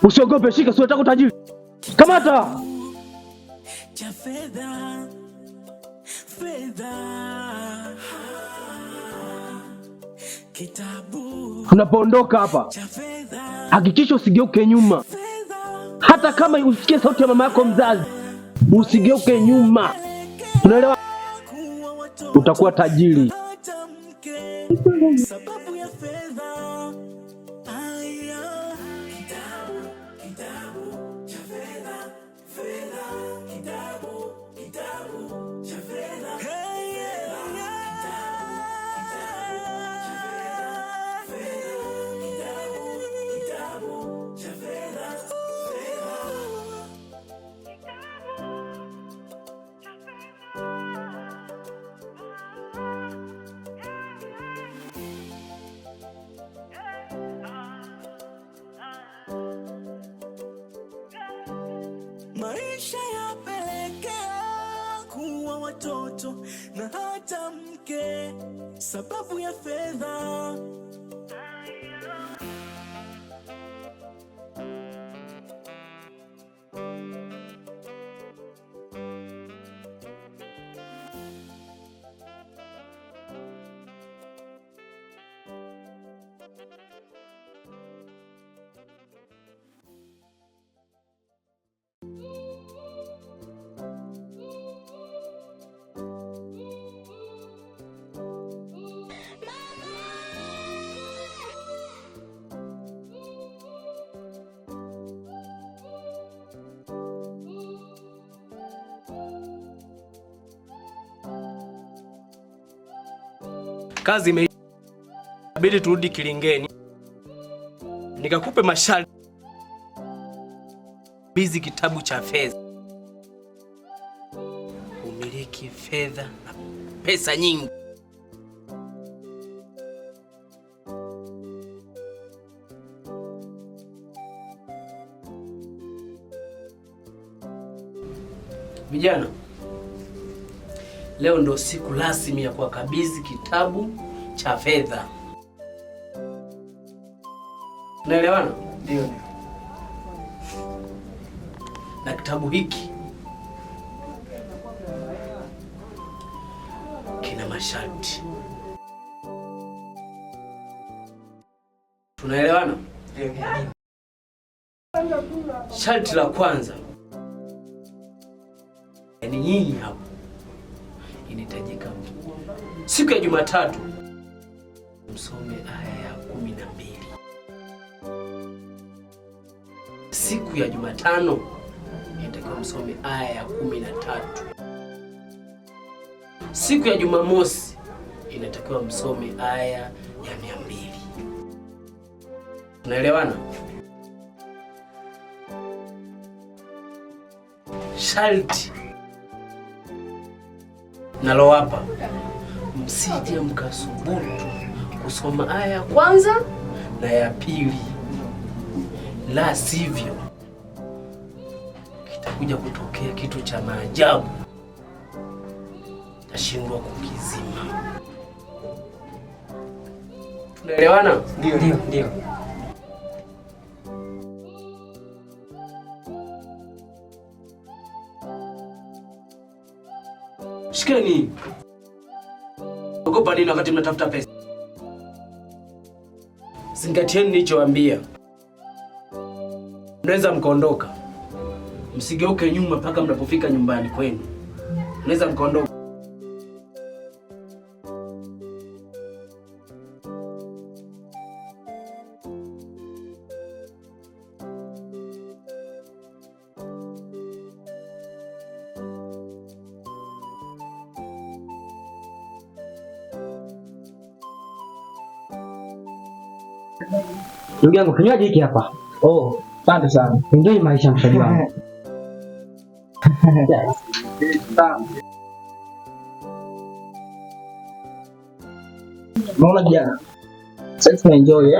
Usiogope, shika, sio nataka utajiri. Kamata. Cha fedha, fedha. Kitabu. Unapoondoka hapa, hakikisha usigeuke nyuma. Hata kama usikie sauti ya mama yako mzazi, usigeuke nyuma. Unaelewa? Utakuwa tajiri. Sababu ya fedha. Kitabu cha fedha, fedha. Kitabu cha fedha. Maisha yapelekea kuwa watoto na hata mke, sababu ya fedha. Kazi imeisha. Inabidi turudi Kilingeni. Nikakupe masharti. Bizi kitabu cha fedha. Umiliki fedha na pesa nyingi. Vijana, leo ndo siku rasmi ya kuwakabidhi kitabu cha fedha. Unaelewana? Ndio. Na kitabu hiki kina masharti. Tunaelewana? Ndio. Sharti la kwanza, yaani nyinyi hapo inahitajika siku ya Jumatatu msome aya ya 12. Siku ya Jumatano inatakiwa msome aya ya 13. Siku ya Jumamosi inatakiwa msome aya ya 200. Tunaelewana? Sharti nalowapa, msije mkasubutu kusoma aya ya kwanza na ya pili, la sivyo kitakuja kutokea kitu cha maajabu, tashindwa kukizima. Tunaelewana? Ndio. Shikeni. Ogopa nini wakati mnatafuta pesa? Zingatieni nilichowaambia. Mnaweza mkaondoka. Msigeuke nyuma mpaka mnapofika nyumbani kwenu. Mnaweza mkaondoka. Ndugu yangu kinywaji hiki hapa. Oh, asante sana. Enjoy maisha mshikaji wangu. Unaona jana? Sasa tunaenjoy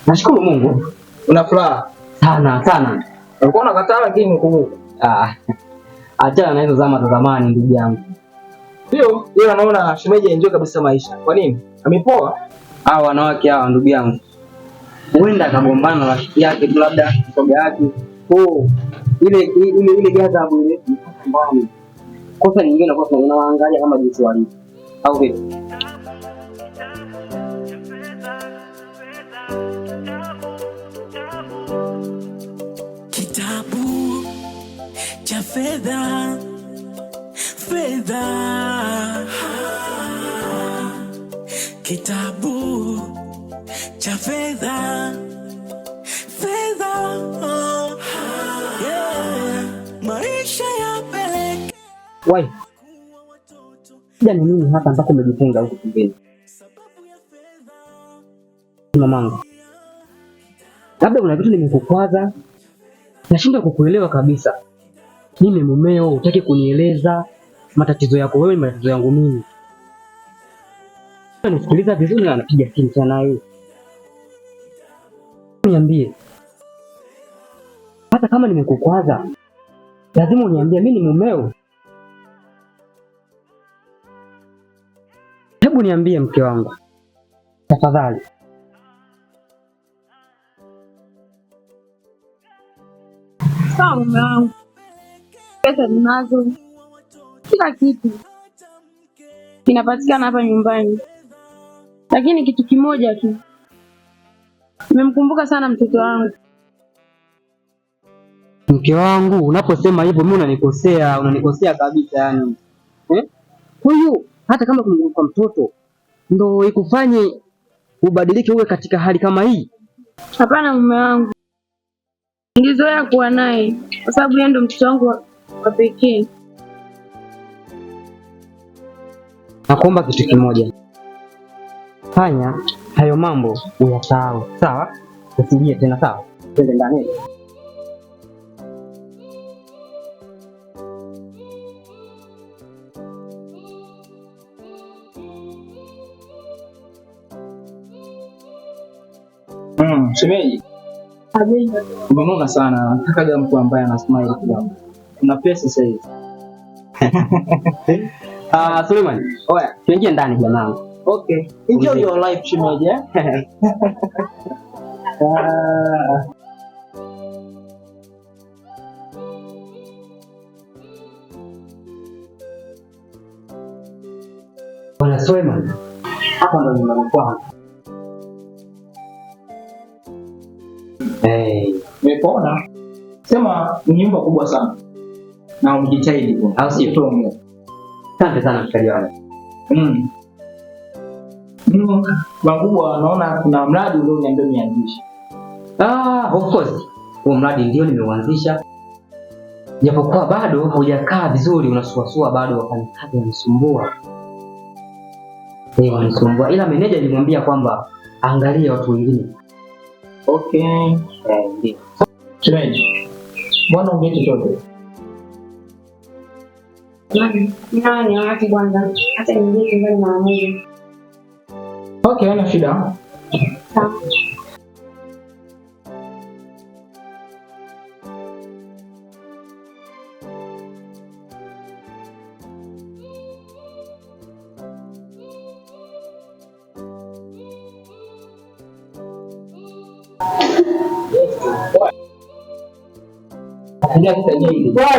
Nashukuru Mungu. Una furaha? Sana. Ulikuwa unakataa lakini ukumbuka. Achana na hizo zama za zamani ndugu yangu. Ndio, yeye anaona shemeji enjoy kabisa maisha. Kwa nini? Amepoa? Wanawake hawa ndugu yangu. Huenda akagombana na rafiki yake tu labda shoga yake. Ile gazabu ile mbali. Kosa nyingine kwa sababu unaangalia kama jinsi walivyo. Au vipi? Kitabu cha fedha. Kitabu cha fedha. Maisha yapeleke. Wai. Shida ni nini hapa mpaka umejifunga huko pembeni? Mamangu. Labda kuna vitu nimekukwaza. Nashindwa kukuelewa kabisa. Mimi mumeo hutaki kunieleza matatizo yako wewe, matatizo yangu mimi. Nisikiliza vizuri na anapiga simu sana yeye. Niambie. Hata kama nimekukwaza, lazima uniambie mimi ni mumeo. Hebu niambie mke wangu. Tafadhali. Sawa mume wangu. Pesa ninazo. Kila kitu kinapatikana hapa nyumbani. Lakini kitu kimoja tu. Nimemkumbuka sana mtoto wangu. Mke wangu, unaposema hivyo mimi unanikosea kabisa yani. Huyu hata kama kumkumbuka mtoto ndio ikufanye ubadilike uwe katika hali kama hii? Hapana mume wangu. Nilizoea kuwa naye kwa sababu yeye ndo mtoto wangu wa pekee. Nakuomba kitu kimoja. Fanya hayo mambo uyasahau. Sawa? Usijie tena sawa? Twende ndani. Shemeji. Umenuna sana. Nataka mtu ambaye ana smile kidogo. Una pesa sasa hivi. Suleiman, oya, tuingie ndani jamaa. Okay. Enjoy your life shemeji. Bwana Suleiman, hapa ndo nyumbani kwangu. Nimepona. Sema ni nyumba kubwa sana. Na umejitahidi kwa. Au sio? Asante sana mshikaji wangu. Wakubwa naona kuna mradi ule uniambia nianzishe. Of course. Huo mradi ndio nimeuanzisha. Japokuwa bado haujakaa vizuri, unasuasua bado wafanyakazi wanisumbua. Wanisumbua. Ila meneja nilimwambia kwamba angalia watu wengine. Okay. Ndio. Shemeji. Mbona ungeje chochote? Nani wakati kwanza hata nyingine ndani na moja. Okay, haina shida. Sawa.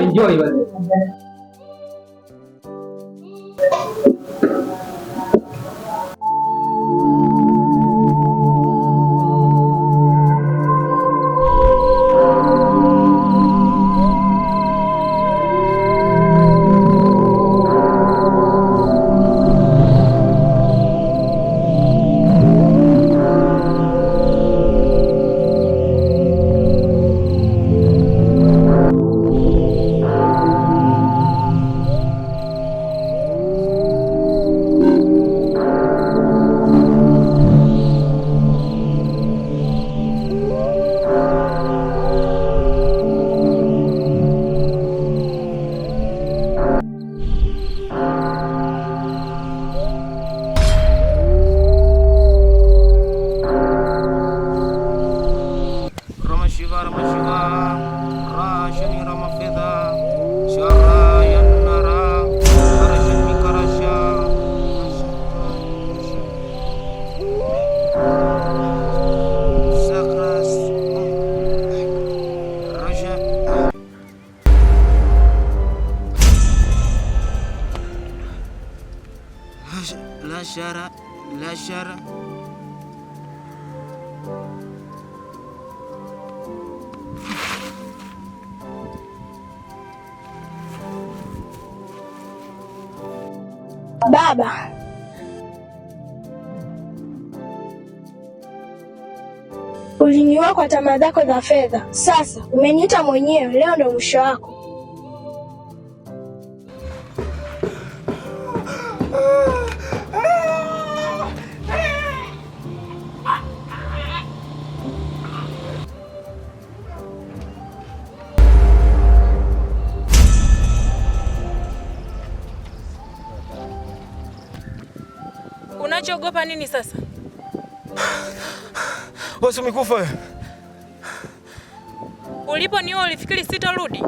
Enjoy bwana. la shara. Baba, uliniua kwa tamaa zako za fedha. Sasa umeniita mwenyewe, leo ndo mwisho wako. Unachogopa nini sasa? Bosi umekufa. Uliponiua ulifikiri sitarudi?